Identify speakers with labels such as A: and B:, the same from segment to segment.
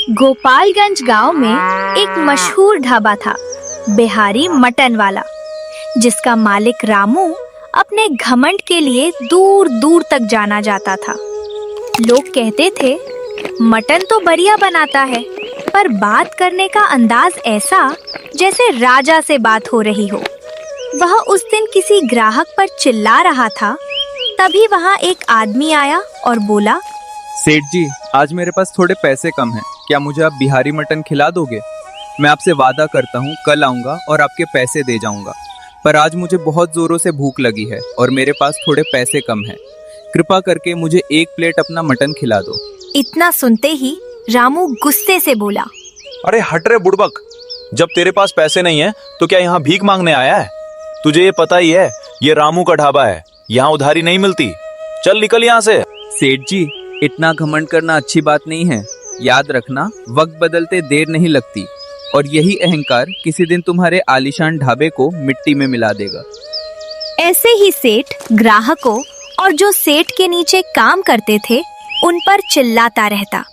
A: गोपालगंज गांव में एक मशहूर ढाबा था, बिहारी मटन वाला, जिसका मालिक रामू अपने घमंड के लिए दूर दूर तक जाना जाता था। लोग कहते थे, मटन तो बढ़िया बनाता है, पर बात करने का अंदाज ऐसा जैसे राजा से बात हो रही हो। वह उस दिन किसी ग्राहक पर चिल्ला रहा था, तभी वहां एक आदमी आया और बोला,
B: सेठ जी, आज मेरे पास थोड़े पैसे कम हैं, क्या मुझे आप बिहारी मटन खिला दोगे? मैं आपसे वादा करता हूँ कल आऊँगा और आपके पैसे दे जाऊँगा, पर आज मुझे बहुत जोरों से भूख लगी है और मेरे पास थोड़े पैसे कम हैं। कृपा करके मुझे एक प्लेट अपना मटन खिला दो।
A: इतना सुनते ही रामू गुस्से से बोला,
C: अरे हट रे बुड़बक, जब तेरे पास पैसे नहीं है तो क्या यहाँ भीख मांगने आया है? तुझे ये पता ही है, ये रामू का ढाबा है, यहाँ उधारी नहीं मिलती। चल निकल यहाँ से।
B: सेठ जी, इतना घमंड करना अच्छी बात नहीं है। याद रखना, वक्त बदलते देर नहीं लगती और यही अहंकार किसी दिन तुम्हारे आलीशान ढाबे को मिट्टी में मिला देगा।
A: ऐसे ही सेठ ग्राहकों और जो सेठ के नीचे काम करते थे उन पर चिल्लाता रहता।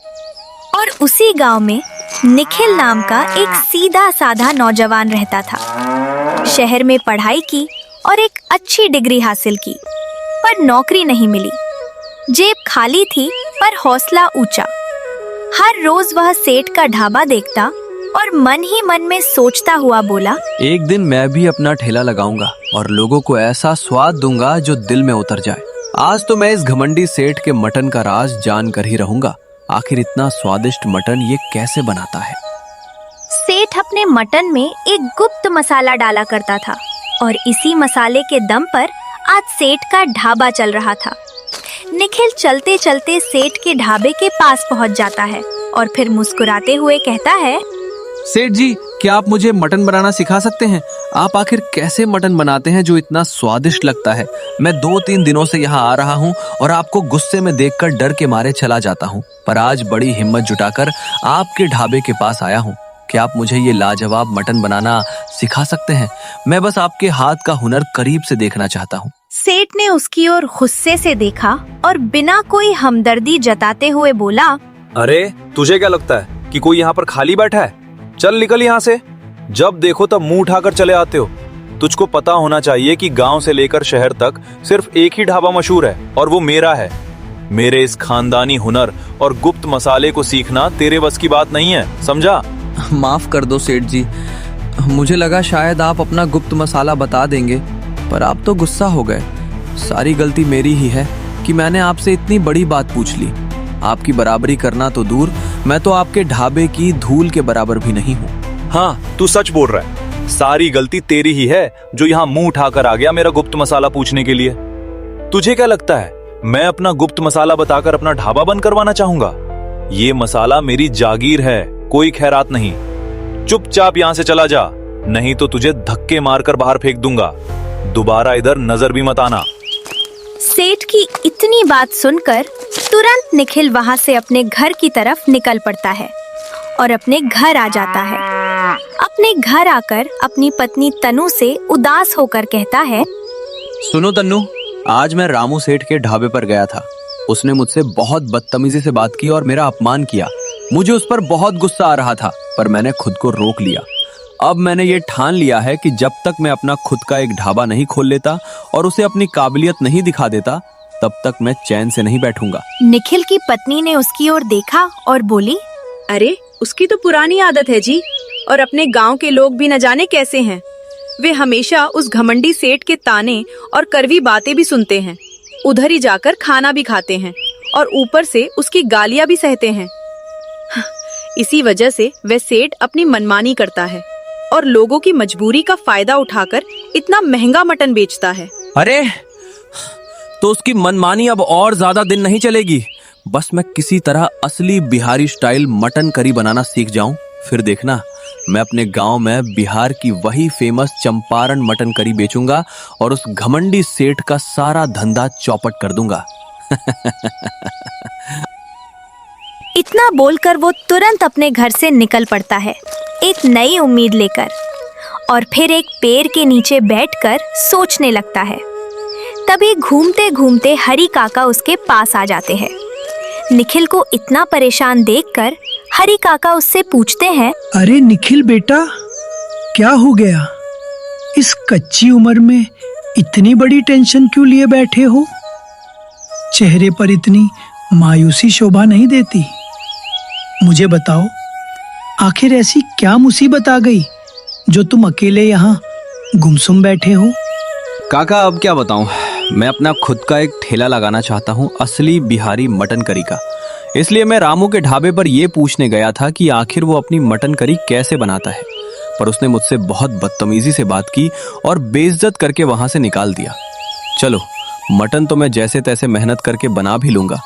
A: और उसी गांव में निखिल नाम का एक सीधा साधा नौजवान रहता था। शहर में पढ़ाई की और एक अच्छी डिग्री हासिल की, पर नौकरी नहीं मिली। जेब खाली थी पर हौसला ऊंचा। हर रोज वह सेठ का ढाबा देखता और मन ही मन में सोचता हुआ बोला,
D: एक दिन मैं भी अपना ठेला लगाऊंगा और लोगों को ऐसा स्वाद दूंगा जो दिल में उतर जाए। आज तो मैं इस घमंडी सेठ के मटन का राज जान कर ही रहूंगा। आखिर इतना स्वादिष्ट मटन ये कैसे बनाता है।
A: सेठ अपने मटन में एक गुप्त मसाला डाला करता था और इसी मसाले के दम पर आज सेठ का ढाबा चल रहा था। निखिल चलते चलते सेठ के ढाबे के पास पहुंच जाता है और फिर मुस्कुराते हुए कहता है,
D: सेठ जी, क्या आप मुझे मटन बनाना सिखा सकते हैं? आप आखिर कैसे मटन बनाते हैं जो इतना स्वादिष्ट लगता है? मैं 2-3 दिनों से यहाँ आ रहा हूँ और आपको गुस्से में देखकर डर के मारे चला जाता हूँ, पर आज बड़ी हिम्मत जुटाकर आपके ढाबे के पास आया हूँ। क्या आप मुझे ये लाजवाब मटन बनाना सिखा सकते हैं? मैं बस आपके हाथ का हुनर करीब से देखना चाहता हूँ।
A: सेठ ने उसकी ओर गुस्से से देखा और बिना कोई हमदर्दी जताते हुए बोला,
C: अरे तुझे क्या लगता है कि कोई यहाँ पर खाली बैठा है? चल निकल यहाँ से। जब देखो तब मुंह उठाकर चले आते हो। तुझको पता होना चाहिए कि गांव से लेकर शहर तक सिर्फ एक ही ढाबा मशहूर है और वो मेरा है। मेरे इस खानदानी हुनर और गुप्त मसाले को सीखना तेरे बस की बात नहीं है, समझा?
D: माफ कर दो सेठ जी, मुझे लगा शायद आप अपना गुप्त मसाला बता देंगे, पर आप तो गुस्सा हो गए। सारी गलती मेरी ही है कि मैंने आपसे इतनी बड़ी बात पूछ ली। आपकी बराबरी करना तो दूर, मैं तो आपके ढाबे की धूल के बराबर भी नहीं हूँ।
C: हाँ, तू सच बोल रहा है। सारी गलती तेरी ही है जो यहाँ मुंह उठाकर आ गया मेरा गुप्त मसाला पूछने के लिए। तुझे क्या लगता है मैं अपना गुप्त मसाला बताकर अपना ढाबा बंद करवाना चाहूंगा? ये मसाला मेरी जागीर है, कोई खैरात नहीं। चुपचाप यहाँ से चला जा, नहीं तो तुझे धक्के मारकर बाहर फेंक दूंगा। दोबारा इधर नजर भी मत आना।
A: सेठ की इतनी बात सुनकर तुरंत निखिल वहां से अपने घर की तरफ निकल पड़ता है और अपने घर आ जाता है। अपने घर आकर अपनी पत्नी तनु से उदास होकर कहता है,
D: सुनो तन्नू, आज मैं रामू सेठ के ढाबे पर गया था। उसने मुझसे बहुत बदतमीजी से बात की और मेरा अपमान किया। मुझे उस पर बहुत गुस्सा आ रहा था, पर मैंने खुद को रोक लिया। अब मैंने ये ठान लिया है कि जब तक मैं अपना खुद का एक ढाबा नहीं खोल लेता और उसे अपनी काबिलियत नहीं दिखा देता, तब तक मैं चैन से नहीं बैठूंगा।
A: निखिल की पत्नी ने उसकी ओर देखा और बोली,
E: अरे उसकी तो पुरानी आदत है जी, और अपने गांव के लोग भी न जाने कैसे हैं। वे हमेशा उस घमंडी सेठ के ताने और कड़वी बातें भी सुनते हैं, उधर ही जाकर खाना भी खाते हैं और ऊपर से उसकी गालियां भी सहते हैं। इसी वजह से वह सेठ अपनी मनमानी करता है और लोगों की मजबूरी का फायदा उठाकर इतना महंगा मटन बेचता है।
D: अरे तो उसकी मनमानी अब और ज्यादा दिन नहीं चलेगी। बस मैं किसी तरह असली बिहारी स्टाइल मटन करी बनाना सीख जाऊं, फिर देखना मैं अपने गांव में बिहार की वही फेमस चंपारण मटन करी बेचूंगा और उस घमंडी सेठ का सारा धंधा चौपट कर दूंगा।
A: इतना बोलकर वो तुरंत अपने घर से निकल पड़ता है, एक नई उम्मीद लेकर, और फिर एक पेड़ के नीचे बैठकर सोचने लगता है। तभी घूमते घूमते हरी काका उसके पास आ जाते हैं। निखिल को इतना परेशान देखकर हरी काका उससे पूछते हैं,
F: अरे निखिल बेटा, क्या हो गया? इस कच्ची उम्र में इतनी बड़ी टेंशन क्यों लिए बैठे हो? चेहरे पर इतनी मायूसी शोभा नहीं देती। मुझे बताओ, आखिर ऐसी क्या मुसीबत आ गई जो तुम अकेले यहाँ गुमसुम बैठे हो?
D: काका अब क्या बताऊं, मैं अपना खुद का एक ठेला लगाना चाहता हूं, असली बिहारी मटन करी का। इसलिए मैं रामू के ढाबे पर यह पूछने गया था कि आखिर वो अपनी मटन करी कैसे बनाता है, पर उसने मुझसे बहुत बदतमीजी से बात की और बेइज्जत करके वहां से निकाल दिया। चलो, मटन तो मैं जैसे तैसे मेहनत करके बना भी लूंगा,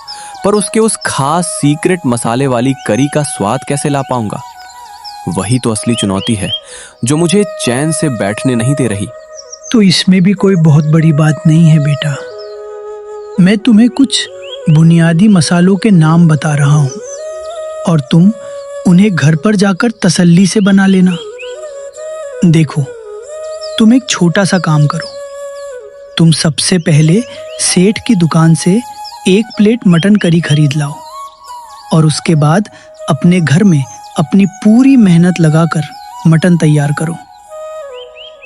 D: पर उसके उस खास सीक्रेट मसाले वाली करी का स्वाद कैसे ला पाऊंगा? वही तो असली चुनौती है जो मुझे चैन से बैठने नहीं दे रही।
F: तो इसमें भी कोई बहुत बड़ी बात नहीं है बेटा। मैं तुम्हें कुछ बुनियादी मसालों के नाम बता रहा हूँ और तुम उन्हें घर पर जाकर तसल्ली से बना लेना। देखो, तुम एक छोटा सा काम करो। तुम सबसे पहले सेठ की दुकान से 1 प्लेट मटन करी खरीद लाओ और उसके बाद अपने घर में अपनी पूरी मेहनत लगाकर मटन तैयार करो।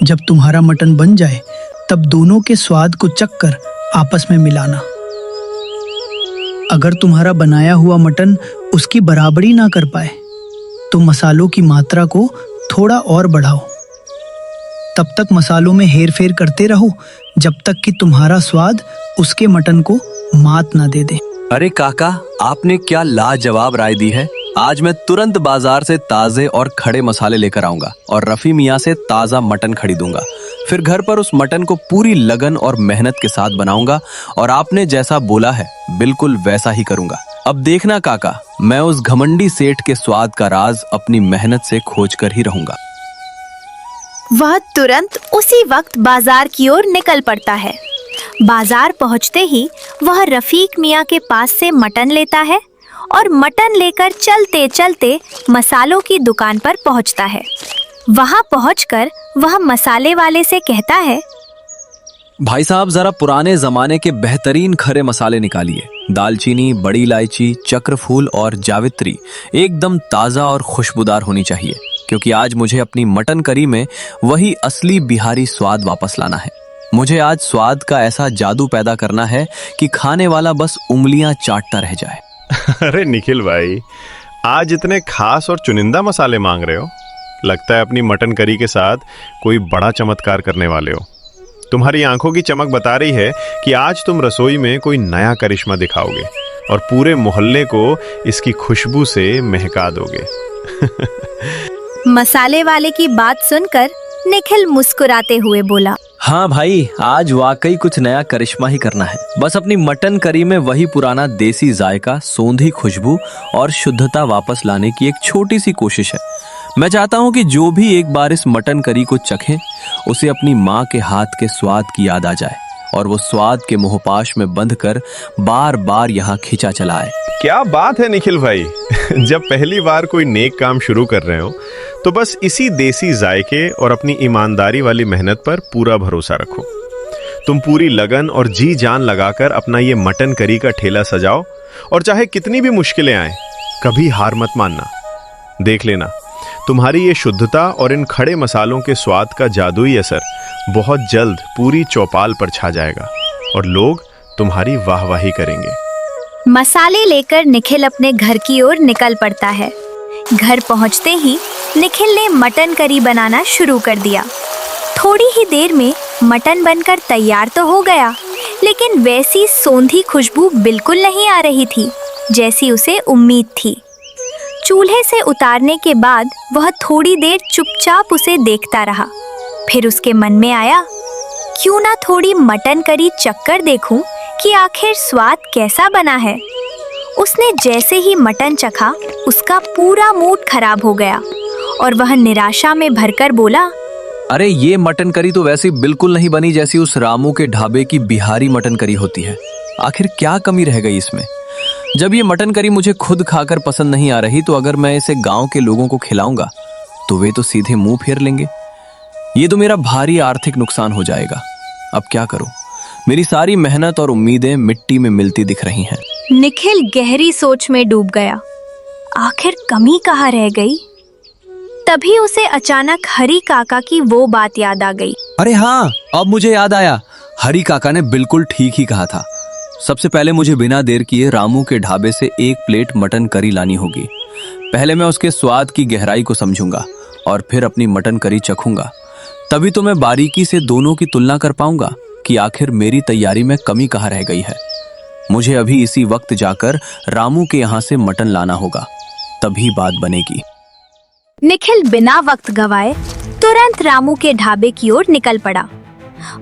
F: जब तुम्हारा मटन बन जाए तब दोनों के स्वाद को चखकर आपस में मिलाना। अगर तुम्हारा बनाया हुआ मटन उसकी बराबरी ना कर पाए तो मसालों की मात्रा को थोड़ा और बढ़ाओ। तब तक मसालों में हेरफेर करते रहो जब तक कि तुम्हारा स्वाद उसके मटन को मात ना दे दे।
D: अरे काका, आपने क्या लाजवाब राय दी है। आज मैं तुरंत बाजार से ताजे और खड़े मसाले लेकर आऊंगा और रफी मियाँ से ताजा मटन खरीदूंगा। फिर घर पर उस मटन को पूरी लगन और मेहनत के साथ बनाऊंगा और आपने जैसा बोला है बिल्कुल वैसा ही करूंगा। अब देखना काका, मैं उस घमंडी सेठ के स्वाद का राज अपनी मेहनत से खोज कर ही रहूंगा।
A: वह तुरंत उसी वक्त बाजार की ओर निकल पड़ता है। बाजार पहुंचते ही वह रफीक मियाँ के पास से मटन लेता है और मटन लेकर चलते चलते मसालों की दुकान पर पहुंचता है। वहां पहुंचकर वह मसाले वाले से कहता है,
D: भाई साहब, जरा पुराने जमाने के बेहतरीन खरे मसाले निकालिए। दालचीनी, बड़ी इलायची, चक्रफूल और जावित्री एकदम ताजा और खुशबूदार होनी चाहिए, क्योंकि आज मुझे अपनी मटन करी में वही असली बिहारी स्वाद वापस लाना है। मुझे आज स्वाद का ऐसा जादू पैदा करना है कि खाने वाला बस उंगलियां चाटता रह जाए।
G: अरे निखिल भाई, आज इतने खास और चुनिंदा मसाले मांग रहे हो। लगता है अपनी मटन करी के साथ कोई बड़ा चमत्कार करने वाले हो। तुम्हारी आंखों की चमक बता रही है कि आज तुम रसोई में कोई नया करिश्मा दिखाओगे और पूरे मोहल्ले को इसकी खुशबू से महका दोगे।
A: मसाले वाले की बात सुनकर निखिल मुस्कुराते हुए बोला,
D: हाँ भाई, आज वाकई कुछ नया करिश्मा ही करना है। बस अपनी मटन करी में वही पुराना देसी जायका, सोंधी खुशबू और शुद्धता वापस लाने की एक छोटी सी कोशिश है। मैं चाहता हूँ कि जो भी एक बार इस मटन करी को चखे उसे अपनी माँ के हाथ के स्वाद की याद आ जाए और वो स्वाद के मोहपाश में बंध कर बार बार यहाँ खींचा चला आए।
G: क्या बात है निखिल भाई, जब पहली बार कोई नेक काम शुरू कर रहे हो तो बस इसी देसी जायके और अपनी ईमानदारी वाली मेहनत पर पूरा भरोसा रखो। तुम पूरी लगन और जी जान लगाकर अपना ये मटन करी का ठेला सजाओ और चाहे कितनी भी मुश्किलें आए, कभी हार मत मानना। देख लेना, तुम्हारी ये शुद्धता और इन खड़े मसालों के स्वाद का जादुई असर बहुत जल्द पूरी चौपाल पर छा जाएगा और लोग तुम्हारी वाहवाही करेंगे।
A: मसाले लेकर निखिल अपने घर की ओर निकल पड़ता है। घर पहुंचते ही निखिल ने मटन करी बनाना शुरू कर दिया। थोड़ी ही देर में मटन बनकर तैयार तो हो गया, लेकिन वैसी सोंधी खुशबू बिल्कुल नहीं आ रही थी जैसी उसे उम्मीद थी। चूल्हे से उतारने के बाद वह थोड़ी देर चुपचाप उसे देखता रहा। फिर उसके मन में आया, क्यों ना थोड़ी मटन करी चखकर देखूं कि आखिर स्वाद कैसा बना है। उसने जैसे ही मटन चखा, उसका पूरा मूड खराब हो गया और वह निराशा में भरकर बोला,
D: अरे ये मटन करी तो वैसे बिल्कुल नहीं बनी जैसी उस रामू के ढाबे की बिहारी मटन करी होती है। आखिर क्या कमी रह गई इसमें? जब ये मटन करी मुझे खुद खाकर पसंद नहीं आ रही, तो अगर मैं इसे गांव के लोगों को खिलाऊंगा तो वे तो सीधे मुंह फेर लेंगे। ये तो मेरा भारी आर्थिक नुकसान हो जाएगा। अब क्या करूं? मेरी सारी मेहनत और उम्मीदें मिट्टी में मिलती दिख रही हैं।
A: निखिल गहरी सोच में डूब गया। आखिर कमी कहाँ रह गई। तभी उसे अचानक हरी काका की वो बात याद आ गई।
D: अरे हाँ, अब मुझे याद आया। हरी काका ने बिल्कुल ठीक ही कहा था। सबसे पहले मुझे बिना देर किए रामू के ढाबे से 1 प्लेट मटन करी लानी होगी। पहले मैं उसके स्वाद की गहराई को समझूंगा और फिर अपनी मटन करी चखूंगा। तभी तो मैं बारीकी से दोनों की तुलना कर पाऊंगा कि आखिर मेरी तैयारी में कमी कहाँ रह गई है। मुझे अभी इसी वक्त जाकर रामू के यहाँ से मटन लाना होगा, तभी बात बनेगी।
A: निखिल बिना वक्त गवाए तुरंत रामू के ढाबे की ओर निकल पड़ा।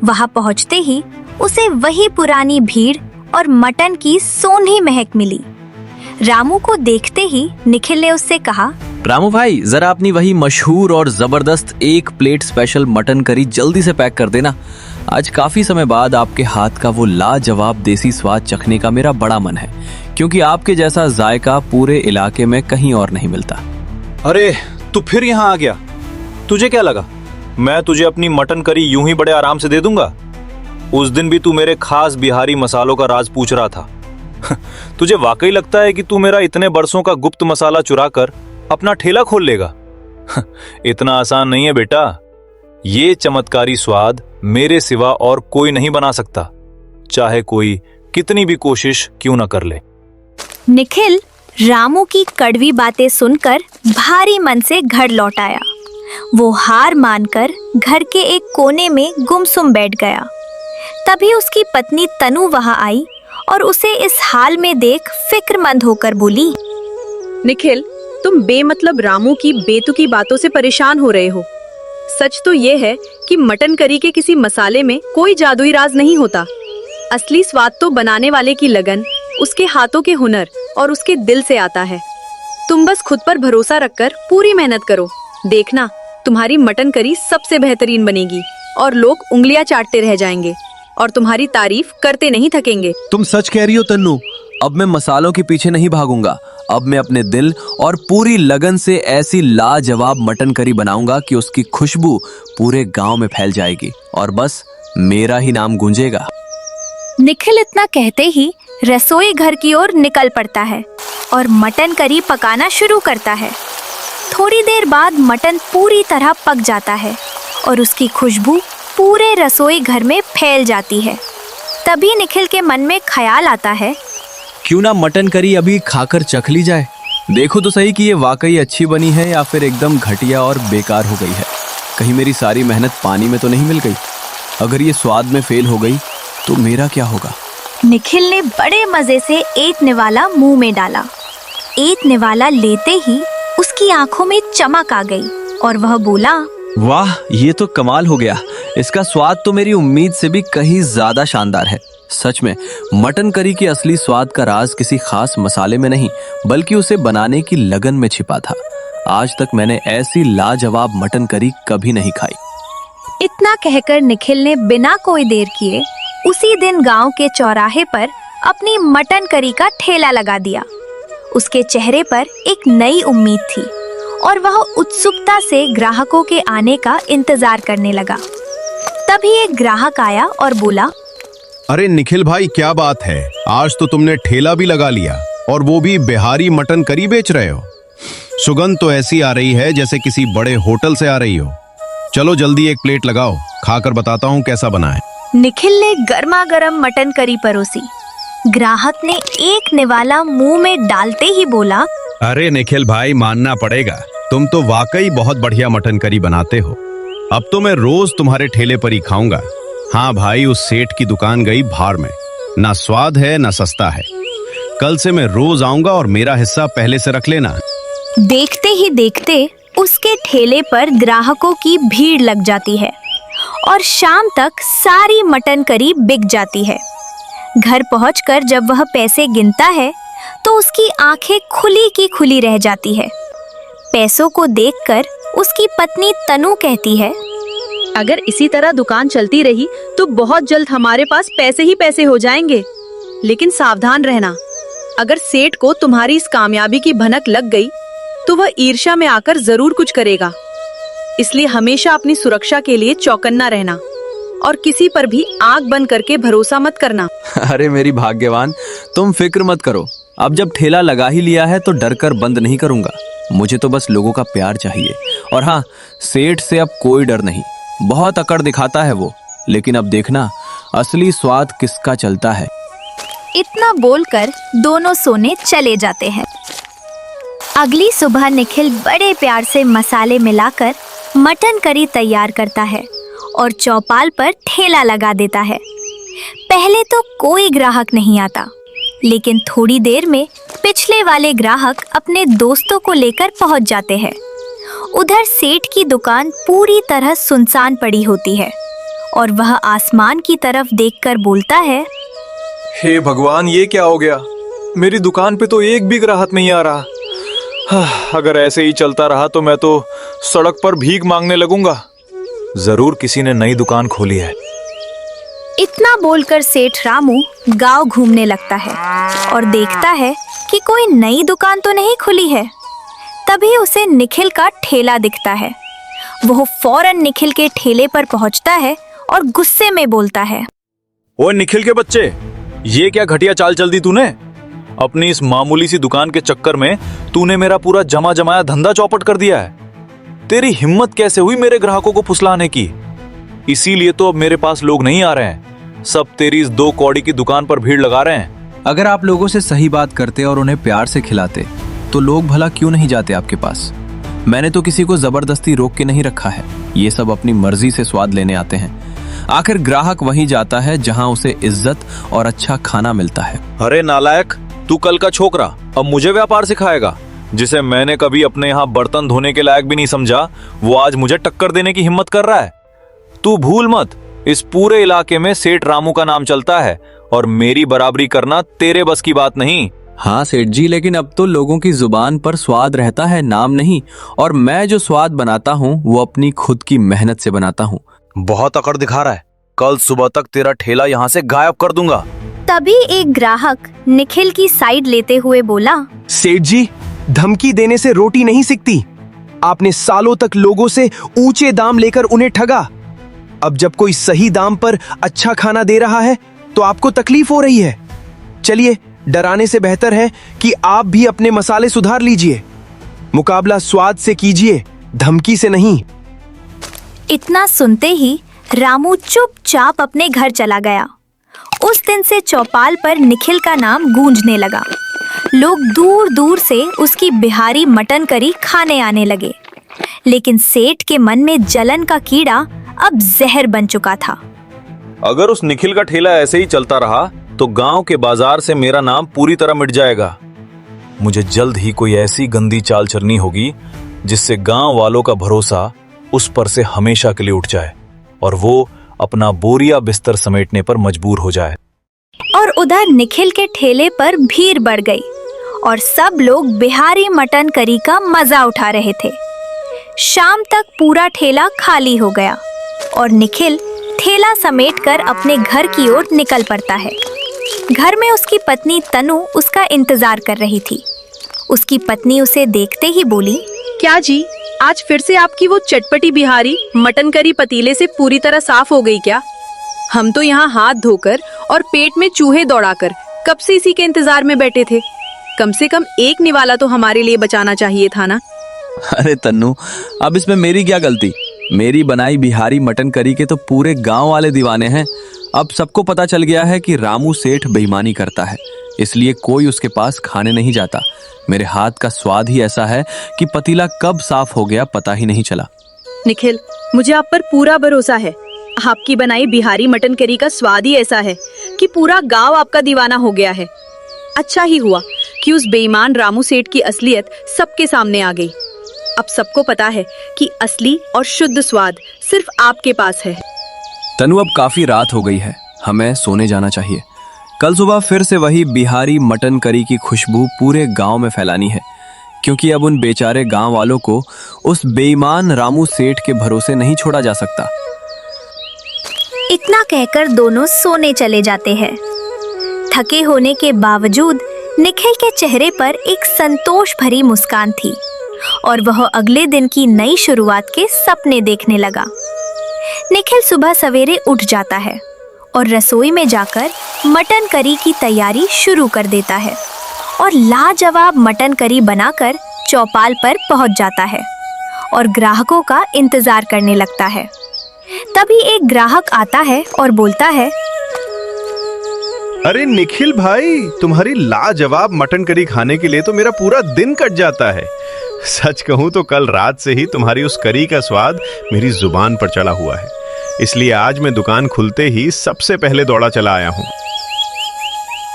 A: वहां पहुंचते ही उसे वही पुरानी भीड़ और मटन की सोंधी महक मिली। रामू को देखते ही निखिल ने उससे कहा,
D: रामू भाई, जरा अपनी वही मशहूर और जबरदस्त 1 प्लेट स्पेशल मटन करी जल्दी से पैक कर देना। आज काफी समय बाद आपके हाथ का वो लाजवाब देसी स्वाद चखने का मेरा बड़ा मन है, क्योंकि आपके जैसा जायका पूरे इलाके में कहीं और नहीं मिलता।
C: अरे तू फिर यहाँ आ गया। तुझे क्या लगा मैं तुझे अपनी मटन करी यूं ही बड़े आराम से दे दूंगा? उस दिन भी तू मेरे खास बिहारी मसालों का राज पूछ रहा था। तुझे वाकई लगता है कि तू मेरा इतने बरसों का गुप्त मसाला चुरा कर अपना ठेला खोल लेगा? इतना आसान नहीं है बेटा। ये चमत्कारी स्वाद मेरे सिवा और कोई नहीं बना सकता, चाहे कोई कितनी भी कोशिश क्यों न कर ले।
A: निखिल रामू की कड़वी बातें सुनकर भारी मन से घर लौट आया। वो हार मानकर घर के एक कोने में गुमसुम बैठ गया। तभी उसकी पत्नी तनु वहां आई और उसे इस हाल में देख फिक्रमंद होकर बोली,
E: निखिल, तुम बेमतलब रामू की बेतुकी बातों से परेशान हो रहे हो। सच तो ये है कि मटन करी के किसी मसाले में कोई जादुई राज नहीं होता। असली स्वाद तो बनाने वाले की लगन, उसके हाथों के हुनर और उसके दिल से आता है। तुम बस खुद पर भरोसा रखकर पूरी मेहनत करो। देखना, तुम्हारी मटन करी सबसे बेहतरीन बनेगी और लोग उंगलियां चाटते रह जाएंगे और तुम्हारी तारीफ करते नहीं थकेंगे।
D: तुम सच कह रही हो तन्नू। अब मैं मसालों के पीछे नहीं भागूंगा। अब मैं अपने दिल और पूरी लगन से ऐसी लाजवाब मटन करी बनाऊंगा कि उसकी खुशबू पूरे गांव में फैल जाएगी और बस मेरा ही नाम गूंजेगा।
A: निखिल इतना कहते ही रसोई घर की ओर निकल पड़ता है और मटन करी पकाना शुरू करता है। थोड़ी देर बाद मटन पूरी तरह पक जाता है और उसकी खुशबू पूरे रसोई घर में फैल जाती है। तभी निखिल के मन में ख्याल आता है,
D: क्यों ना मटन करी अभी खाकर चख ली जाए। देखो तो सही कि ये वाकई अच्छी बनी है या फिर एकदम घटिया और बेकार हो गई है। कहीं मेरी सारी मेहनत पानी में तो नहीं मिल गई। अगर ये स्वाद में फेल हो गई तो मेरा क्या होगा।
A: निखिल ने बड़े मजे से एक निवाला मुंह में डाला। एक निवाला लेते ही उसकी आंखों में चमक आ गई और वह बोला,
D: वाह, ये तो कमाल हो गया। इसका स्वाद तो मेरी उम्मीद से भी कहीं ज्यादा शानदार है। सच में मटन करी की असली स्वाद का राज किसी खास मसाले में नहीं, बल्कि उसे बनाने की लगन में छिपा था। आज तक मैंने ऐसी लाजवाब मटन करी कभी नहीं खाई।
A: इतना कहकर निखिल ने बिना कोई देर किए उसी दिन गांव के चौराहे पर अपनी मटन करी का ठेला लगा दिया। उसके चेहरे पर एक नई उम्मीद थी और वह उत्सुकता से ग्राहकों के आने का इंतजार करने लगा। तभी एक ग्राहक आया और बोला,
G: अरे निखिल भाई, क्या बात है, आज तो तुमने ठेला भी लगा लिया और वो भी बिहारी मटन करी बेच रहे हो। सुगंध तो ऐसी आ रही है जैसे किसी बड़े होटल से आ रही हो। चलो जल्दी 1 प्लेट लगाओ, खाकर बताता हूँ कैसा बना है।
A: निखिल ने गर्मा गर्म मटन करी परोसी। ग्राहक ने एक निवाला मुंह में डालते ही बोला,
G: अरे निखिल भाई, मानना पड़ेगा, तुम तो वाकई बहुत बढ़िया मटन करी बनाते हो। अब तो मैं रोज तुम्हारे ठेले पर ही खाऊंगा। हाँ भाई, उस सेठ की दुकान गई भार में, ना स्वाद है ना सस्ता है। कल से मैं रोज आऊंगा और मेरा हिस्सा पहले से रख लेना।
A: देखते ही देखते उसके ठेले पर ग्राहकों की भीड़ लग जाती है और शाम तक सारी मटन करी बिक जाती है। घर पहुंचकर जब वह पैसे गिनता है तो उसकी आंखें खुली की खुली रह जाती है। पैसों को देखकर उसकी पत्नी तनु कहती है,
E: अगर इसी तरह दुकान चलती रही तो बहुत जल्द हमारे पास पैसे ही पैसे हो जाएंगे। लेकिन सावधान रहना, अगर सेठ को तुम्हारी इस कामयाबी की भनक लग गई तो वह ईर्ष्या में आकर जरूर कुछ करेगा। इसलिए हमेशा अपनी सुरक्षा के लिए चौकन्ना रहना और किसी पर भी आंख बंद करके भरोसा मत करना।
D: अरे मेरी भाग्यवान, तुम फिक्र मत करो। अब जब ठेला लगा ही लिया है तो डर कर बंद नहीं करूंगा। मुझे तो बस लोगों का प्यार चाहिए। और हाँ, सेठ से अब कोई डर नहीं। बहुत अकड़ दिखाता है वो, लेकिन अब देखना असली स्वाद किसका चलता है।
A: इतना बोलकर दोनों सोने चले जाते हैं। अगली सुबह निखिल बड़े प्यार से मसाले मिलाकर मटन करी तैयार करता है और चौपाल पर ठेला लगा देता है। पहले तो कोई ग्राहक नहीं आता, लेकिन थोड़ी देर में पिछले वाले ग्राहक अपने दोस्तों को लेकर पहुंच जाते हैं। उधर सेठ की दुकान पूरी तरह सुनसान पड़ी होती है और वह आसमान की तरफ देखकर बोलता है,
C: हे भगवान, ये क्या हो गया? मेरी दुकान पे तो एक भी ग्राहक नहीं आ रहा। अगर ऐसे ही चलता रहा तो मैं तो सड़क पर भीख मांगने लगूंगा। जरूर किसी ने नई दुकान खोली है।
A: इतना बोलकर सेठ रामू गांव घूमने लगता है और देखता है कि कोई नई दुकान तो नहीं खुली है। तभी उसे निखिल का ठेला दिखता है। वो फौरन निखिल के ठेले पर पहुंचता है और गुस्से में बोलता है,
C: ओए निखिल के बच्चे, ये क्या घटिया चाल चल दी तूने? अपनी इस मामूली सी दुकान के चक्कर में तूने मेरा पूरा जमा जमाया धंधा चौपट कर दिया है। तेरी हिम्मत कैसे हुई मेरे ग्राहकों को फुसलाने की? इसीलिए तो अब मेरे पास लोग नहीं आ रहे हैं। सब तेरी इस 2 कौड़ी की दुकान पर भीड़ लगा रहे हैं।
D: अगर आप लोगों से सही बात करते और उन्हें प्यार से खिलाते तो लोग भला क्यों नहीं जाते आपके पास? मैंने तो किसी को जबरदस्ती रोक के नहीं रखा है। ये सब अपनी मर्जी से स्वाद लेने आते हैं। आखिर ग्राहक वहीं जाता है जहां उसे इज्जत और अच्छा खाना मिलता है।
C: अरे नालायक, तू कल का छोकरा अब मुझे व्यापार सिखाएगा? जिसे मैंने कभी अपने यहाँ बर्तन धोने के लायक भी नहीं समझा, वो आज मुझे टक्कर देने की हिम्मत कर रहा है। तू भूल मत, इस पूरे इलाके में सेठ रामू का नाम चलता है और मेरी बराबरी करना तेरे बस की बात नहीं।
D: हाँ सेठ जी, लेकिन अब तो लोगों की जुबान पर स्वाद रहता है, नाम नहीं। और मैं जो स्वाद बनाता हूँ वो अपनी खुद की मेहनत से बनाता हूँ।
C: बहुत अकड़ दिखा रहा है। कल सुबह तक तेरा ठेला यहाँ से गायब कर दूंगा।
A: तभी एक ग्राहक निखिल की साइड लेते हुए बोला,
H: सेठ जी, धमकी देने से रोटी नहीं सिकती। आपने सालों तक लोगों से ऊंचे दाम लेकर उन्हें ठगा। अब जब कोई सही दाम पर अच्छा खाना दे रहा है तो आपको तकलीफ हो रही है। चलिए, डराने से बेहतर है कि आप भी अपने मसाले सुधार लीजिए। मुकाबला स्वाद से कीजिए, धमकी से नहीं।
A: इतना सुनते ही रामू चुपचाप अपने घर चला गया। उस दिन से चौपाल पर निखिल का नाम गूंजने लगा। लोग दूर दूर से उसकी बिहारी मटन करी खाने आने लगे। लेकिन सेठ के मन में जलन का कीड़ा अब जहर बन चुका था।
C: अगर उस निखिल का ठेला ऐसे ही चलता रहा तो गांव के बाजार से मेरा नाम पूरी तरह मिट जाएगा। मुझे जल्द ही कोई ऐसी गंदी चाल चलनी होगी जिससे गांव वालों का भरोसा उस पर से हमेशा के लिए उठ जाए और वो अपना बोरिया बिस्तर समेटने पर मजबूर हो जाए।
A: और उधर निखिल के ठेले पर भीड़ बढ़ गई और सब लोग बिहारी मटन करी का मजा उठा रहे थे। शाम तक पूरा ठेला खाली हो गया और निखिल ठेला समेटकर अपने घर की ओर निकल पड़ता है। घर में उसकी पत्नी तनु उसका इंतजार कर रही थी। उसकी पत्नी उसे देखते ही बोली,
E: क्या जी, आज फिर से आपकी वो चटपटी बिहारी मटन करी पतीले से पूरी तरह साफ हो गई क्या? हम तो यहाँ हाथ धोकर और पेट में चूहे दौड़ाकर कब से इसी के इंतजार में बैठे थे। कम से कम एक निवाला तो हमारे लिए बचाना चाहिए था ना।
D: अरे तन्नू, अब इसमें मेरी क्या गलती? मेरी बनाई बिहारी मटन करी के तो पूरे गांव वाले दीवाने हैं। अब सबको पता चल गया है कि रामू सेठ बेईमानी करता है, इसलिए कोई उसके पास खाने नहीं जाता। मेरे हाथ का स्वाद ही ऐसा है कि पतीला कब साफ हो गया पता ही नहीं चला।
E: निखिल, मुझे आप पर पूरा भरोसा है। आपकी बनाई बिहारी मटन करी का स्वाद ही ऐसा है कि पूरा गांव आपका दीवाना हो गया है। अच्छा ही हुआ कि उस बेईमान रामू सेठ की असलियत सबके सामने आ गई। अब सबको पता है कि असली और शुद्ध स्वाद सिर्फ आपके पास है।
D: तनु, अब काफी रात हो गई है, हमें सोने जाना चाहिए। कल सुबह फिर से वही बिहारी मटन करी की खुशबू पूरे गांव में फैलानी है, क्योंकि अब उन बेचारे गांव वालों को उस बेईमान रामू सेठ के भरोसे नहीं छोड़ा जा सकता।
A: इतना कहकर दोनों सोने चले जाते हैं। थके होने के बावजूद निखिल के चेहरे पर एक संतोष भरी मुस्कान थी और वह अगले दिन की नई शुरुआत के सपने देखने लगा। निखिल सुबह सवेरे उठ जाता है और रसोई में जाकर मटन करी की तैयारी शुरू कर देता है। और लाजवाब मटन करी बनाकर चौपाल पर पहुंच जाता है और ग्राहकों का इंतजार करने लगता है। तभी एक ग्राहक आता है और बोलता है,
G: अरे निखिल भाई, तुम्हारी लाजवाब मटन करी खाने के लिए तो मेरा पूरा दिन कट जाता है। सच कहूं तो कल रात से ही तुम्हारी उस करी का स्वाद मेरी जुबान पर चढ़ा हुआ है, इसलिए आज मैं दुकान खुलते ही सबसे पहले दौड़ा चला आया हूं।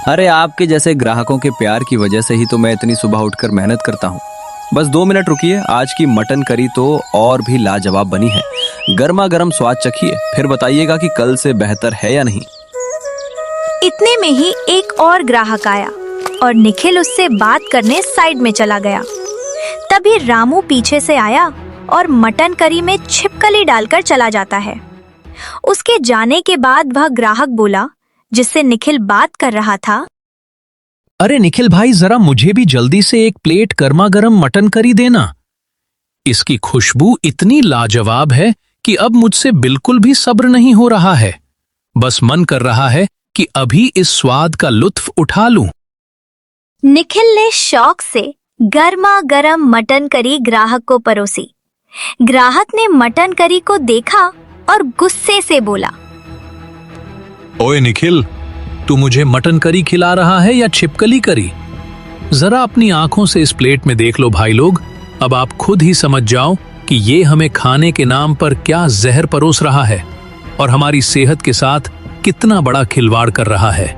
D: अरे आपके जैसे ग्राहकों के प्यार की वजह से ही तो मैं इतनी सुबह उठकर मेहनत करता हूँ। बस 2 मिनट रुकिए, आज की मटन करी तो और भी लाजवाब बनी है। गर्मा गर्म स्वाद चखिए, फिर बताइएगा कि कल से बेहतर है या नहीं।
A: इतने में ही एक और ग्राहक आया और निखिल उससे बात करने साइड में चला गया। तभी रामू पीछे से आया और मटन करी में छिपकली डालकर चला जाता है। उसके जाने के बाद वह ग्राहक बोला जिससे निखिल बात कर रहा था,
I: अरे निखिल भाई, जरा मुझे भी जल्दी से एक प्लेट गर्मा गर्म मटन करी देना। इसकी खुशबू इतनी लाजवाब है कि अब मुझसे बिल्कुल भी सब्र नहीं हो रहा है। बस मन कर रहा है कि अभी इस स्वाद का लुत्फ उठा लूं।
A: निखिल ने शौक से गर्मा गर्म मटन करी ग्राहक को परोसी। ग्राहक ने मटन करी को देखा और गुस्से से बोला,
I: ओए निखिल, तू मुझे मटन करी खिला रहा है या छिपकली करी? जरा अपनी आंखों से इस प्लेट में देख लो भाई लोग। अब आप खुद ही समझ जाओ कि ये हमें खाने के नाम पर क्या जहर परोस रहा है और हमारी सेहत के साथ कितना बड़ा खिलवाड़ कर रहा है।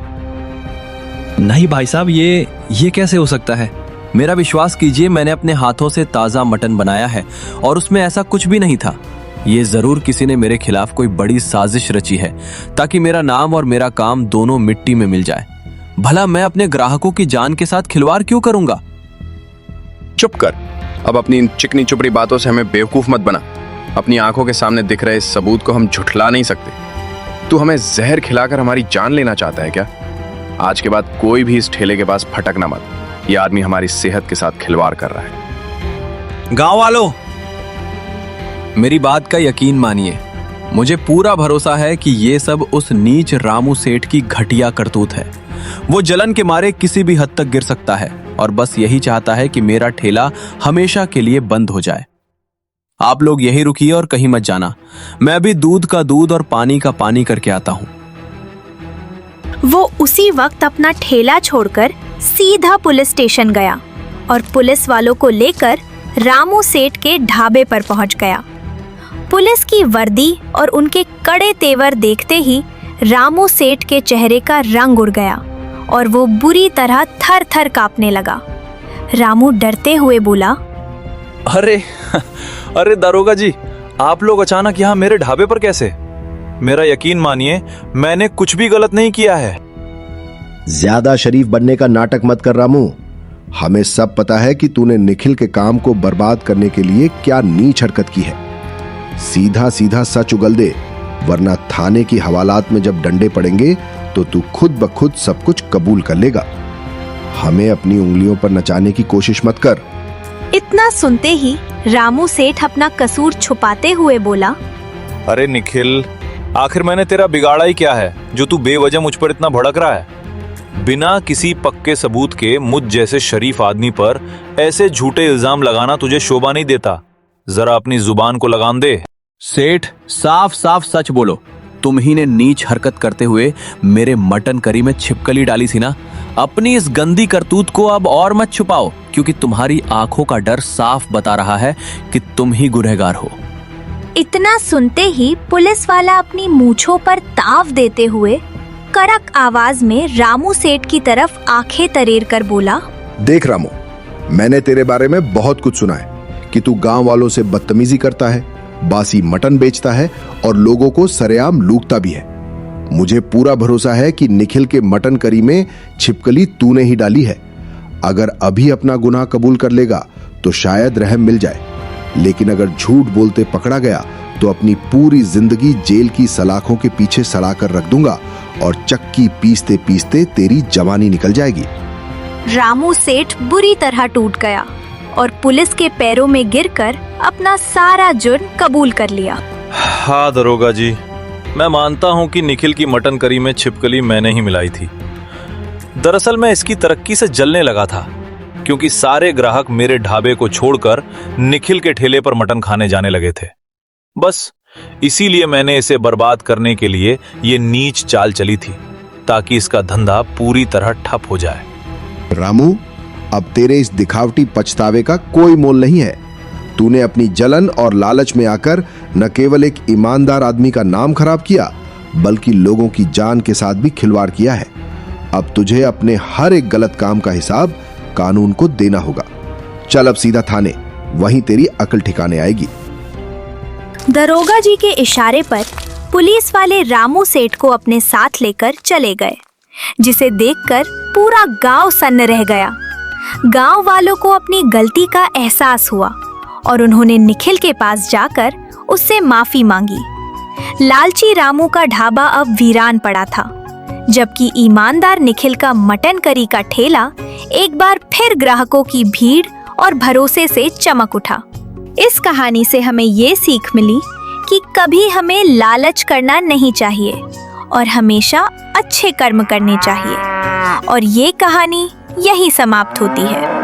D: नहीं भाई साहब, ये कैसे हो सकता है? मेरा विश्वास कीजिए, मैंने अपने हाथों से ताज़ा मटन बनाया है और उसमें ऐसा कुछ भी नहीं था। ये जरूर किसी ने मेरे खिलाफ कोई बड़ी साजिश रची है ताकि मेरा नाम और मेरा काम दोनों मिट्टी में मिल जाए। भला मैं अपने ग्राहकों की जान के साथ खिलवाड़ क्यों करूंगा?
J: चुप कर। अब अपनी इन चिकनी चुपड़ी बातों से हमें बेवकूफ मत बना। अपनी आंखों के सामने दिख रहे इस सबूत को हम झुठला नहीं सकते। तू हमें जहर खिलाकर हमारी जान लेना चाहता है क्या? आज के बाद कोई भी इस ठेले के पास फटकना मत। ये आदमी हमारी सेहत के साथ खिलवाड़ कर रहा है।
D: गांव वालों, मेरी बात का यकीन मानिए, मुझे पूरा भरोसा है कि ये सब उस नीच रामू सेठ की घटिया करतूत है। वो जलन के मारे किसी भी हद तक गिर सकता है और बस यही चाहता है कि मेरा ठेला हमेशा के लिए बंद हो जाए। आप लोग यही रुकिए और कहीं मत जाना। मैं अभी दूध का दूध और पानी का पानी करके आता हूँ।
A: वो उसी वक्त अपना ठेला छोड़कर सीधा पुलिस स्टेशन गया और पुलिस वालों को लेकर रामू सेठ के ढाबे पर पहुंच गया। पुलिस की वर्दी और उनके कड़े तेवर देखते ही रामू सेठ के चेहरे का रंग उड़ गया और वो बुरी तरह थर थर कांपने लगा। रामू डरते हुए बोला,
C: अरे दारोगा जी, आप लोग अचानक यहाँ मेरे ढाबे पर कैसे? मेरा यकीन मानिए, मैंने कुछ भी गलत नहीं किया है।
K: ज्यादा शरीफ बनने का नाटक मत कर रामू। हमें सब पता है कि तूने निखिल के काम को बर्बाद करने के लिए क्या नीच हरकत की है। सीधा सीधा सच उगल दे, वरना थाने की हवालात में जब डंडे पड़ेंगे तो तू खुद ब खुद सब कुछ कबूल कर लेगा। हमें अपनी उंगलियों पर नचाने की कोशिश मत कर।
A: इतना सुनते ही रामू सेठ अपना कसूर छुपाते हुए बोला,
C: अरे निखिल, आखिर मैंने तेरा बिगाड़ा ही क्या है जो तू बेवजह मुझ पर इतना भड़क रहा है? बिना किसी पक्के सबूत के मुझ जैसे शरीफ आदमी पर ऐसे झूठे इल्जाम लगाना तुझे शोभा नहीं देता। जरा अपनी जुबान को लगाम दे।
D: सेठ, साफ साफ सच बोलो। तुम ही ने नीच हरकत करते हुए मेरे मटन करी में छिपकली डाली थी ना? अपनी इस गंदी करतूत को अब और मत छुपाओ, क्योंकि तुम्हारी आंखों का डर साफ बता रहा है कि तुम ही गुनहगार हो।
A: इतना सुनते ही पुलिस वाला अपनी मूंछों पर ताव देते हुए कड़क आवाज में रामू सेठ की तरफ आंखें तरेर कर बोला,
K: देख रामू, मैंने तेरे बारे में बहुत कुछ सुना है कि तू गांव वालों से बदतमीजी करता है, बासी मटन बेचता है और लोगों को सरेआम लूटता भी है। मुझे पूरा भरोसा है कि निखिल के मटन करी में छिपकली तूने ही डाली है। अगर अभी अपना गुनाह कबूल कर लेगा तो शायद रहम मिल जाए, लेकिन अगर झूठ बोलते पकड़ा गया तो अपनी पूरी जिंदगी जेल की सलाखों के पीछे सड़ा कर रख दूंगा और चक्की पीसते पीसते तेरी जवानी निकल जाएगी।
A: रामू सेठ बुरी तरह टूट गया और पुलिस के पैरों में गिरकर अपना सारा जुर्म कबूल कर लिया।
C: हाँ दरोगा जी, मैं मानता हूँ कि निखिल की मटन करी में छिपकली मैंने ही मिलाई थी, दरअसल मैं इसकी तरक्की से जलने लगा था, क्योंकि सारे ग्राहक मेरे ढाबे को छोड़कर निखिल के ठेले पर मटन खाने जाने लगे थे। बस इसीलिए मैंने इसे बर्बाद करने के लिए ये नीच चाल चली थी, ताकि इसका धंधा पूरी तरह ठप हो जाए।
K: रामू, अब तेरे इस दिखावटी पछतावे का कोई मोल नहीं है। तूने अपनी जलन और लालच में आकर न केवल एक ईमानदार आदमी का नाम खराब किया, बल्कि लोगों की जान के साथ भी खिलवाड़ किया है। अब तुझे अपने हर एक गलत काम का हिसाब कानून को देना होगा। चल अब सीधा थाने, वहीं तेरी अकल ठिकाने आएगी।
A: दरोगा जी के इशारे पर पुलिस वाले रामू सेठ को अपने साथ लेकर चले गए, जिसे देखकर पूरा गांव सन्न रह गया। गांव वालों को अपनी गलती का एहसास हुआ और उन्होंने निखिल के पास जाकर उससे माफी मांगी। लालची रामू का ढाबा अब वीरान पड़ा था, जबकि ईमानदार निखिल का मटन करी का ठेला एक बार फिर ग्राहकों की भीड़ और भरोसे से चमक उठा। इस कहानी से हमें ये सीख मिली कि कभी हमें लालच करना नहीं चाहिए और हमेशा अच्छे कर्म करने चाहिए। और ये कहानी यही समाप्त होती है।